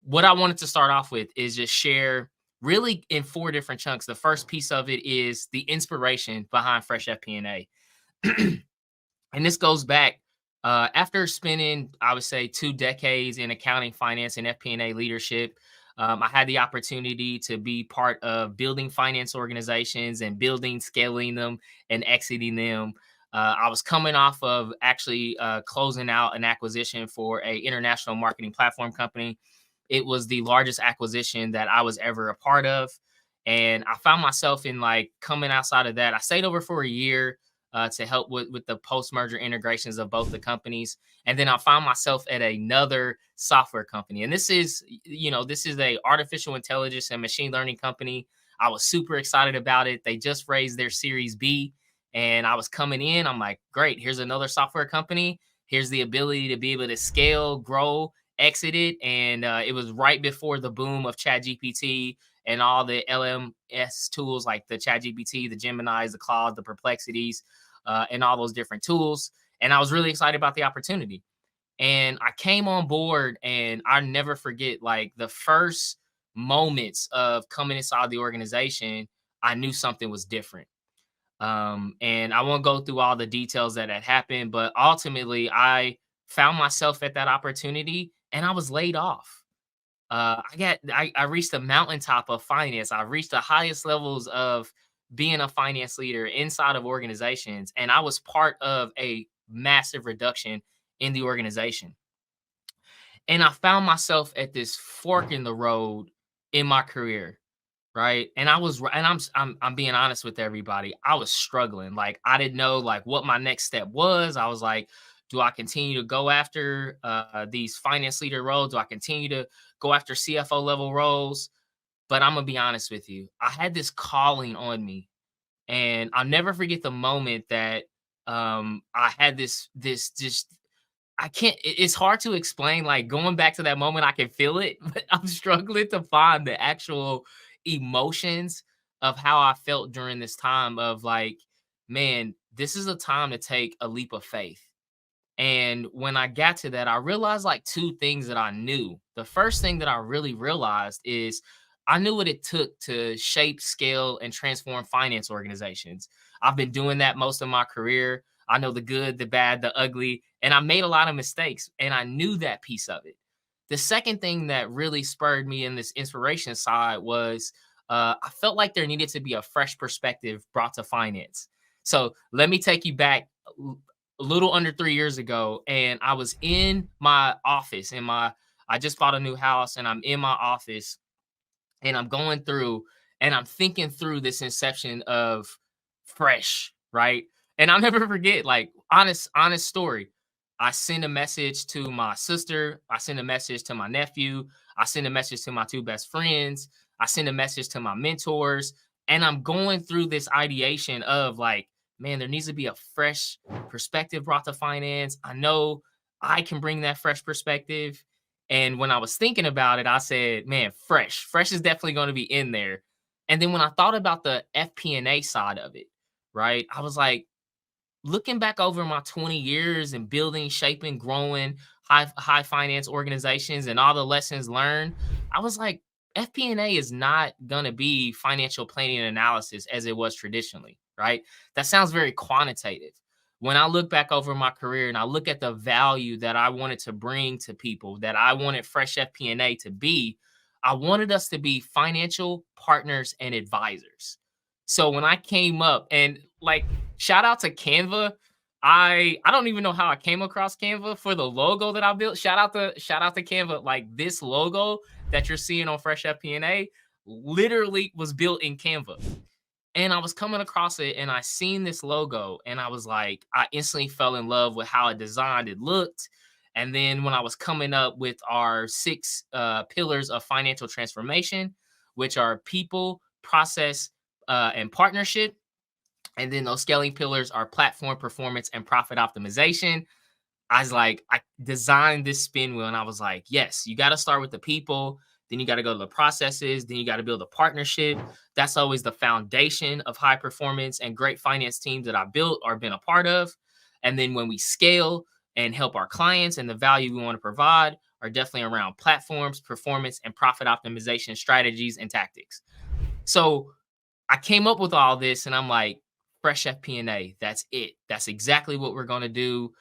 what I wanted to start off with is just share really in four different chunks. The first piece of it is the inspiration behind Fresh FP&A. And this goes back after spending, I would say, 2 decades in accounting, finance, and FP&A leadership. I had the opportunity to be part of building finance organizations and building, scaling them, and exiting them. I was coming off of actually closing out an acquisition for a international marketing platform company. It was the largest acquisition that I was ever a part of. And I found myself in like coming outside of that. I stayed over for a year to help with the post-merger integrations of both the companies. And then I found myself at another software company. And this is, this is a artificial intelligence and machine learning company. I was super excited about it. They just raised their Series B. And I was coming in. I'm like, great, here's another software company. Here's the ability to be able to scale, grow, exit it. And it was right before the boom of ChatGPT and all the LMS tools like the ChatGPT, the Geminis, the Claude, the Perplexities, and all those different tools. And I was really excited about the opportunity. And I came on board, and I never forget like the first moments of coming inside the organization, I knew something was different. And I won't go through all the details that had happened, but ultimately I found myself at that opportunity and I was laid off. I reached the mountaintop of finance. I reached the highest levels of being a finance leader inside of organizations, and I was part of a massive reduction in the organization. And I found myself at this fork in the road in my career, right? And I'm being honest with everybody. I was struggling. Like I didn't know like what my next step was. I was like, do I continue to go after these finance leader roles? Do I continue to go after CFO level roles? But I'm gonna be honest with you. I had this calling on me, and I'll never forget the moment that I had this just I can't. It's hard to explain. Like going back to that moment, I can feel it, but I'm struggling to find the actual emotions of how I felt during this time of like, man, this is a time to take a leap of faith. And when I got to that, I realized like two things that I knew. The first thing that I really realized is I knew what it took to shape, scale, and transform finance organizations. I've been doing that most of my career. I know the good, the bad, the ugly, and I made a lot of mistakes, and I knew that piece of it. The second thing that really spurred me in this inspiration side was I felt like there needed to be a fresh perspective brought to finance. So let me take you back a little under 3 years ago, and I was in my office. I just bought a new house, and I'm in my office, and I'm going through, and I'm thinking through this inception of fresh, right? And I'll never forget, like honest story. I send a message to my sister. I send a message to my nephew. I send a message to my two best friends. I send a message to my mentors. And I'm going through this ideation of like, man, there needs to be a fresh perspective brought to finance. I know I can bring that fresh perspective. And when I was thinking about it, I said, man, fresh. Fresh is definitely going to be in there. And then when I thought about the FP&A side of it, right, I was like, looking back over my 20 years and building, shaping, growing high finance organizations and all the lessons learned, I was like, FP&A is not going to be financial planning and analysis as it was traditionally, right? That sounds very quantitative. When I look back over my career and I look at the value that I wanted to bring to people, that I wanted Fresh FP&A to be, I wanted us to be financial partners and advisors. So when I came up and like shout out to Canva. I don't even know how I came across Canva for the logo that I built. Shout out to Canva. Like this logo that you're seeing on Fresh FP&A literally was built in Canva. And I was coming across it and I seen this logo and I was like, I instantly fell in love with how it designed, it looked. And then when I was coming up with our six pillars of financial transformation, which are people, process, and partnership. And then those scaling pillars are platform performance and profit optimization. I was like, I designed this spin wheel and I was like, yes, you got to start with the people. Then you got to go to the processes. Then you got to build a partnership. That's always the foundation of high performance and great finance teams that I built or been a part of. And then when we scale and help our clients and the value we want to provide, are definitely around platforms, performance, and profit optimization strategies and tactics. So I came up with all this and I'm like, Fresh FP&A, that's it. That's exactly what we're going to do.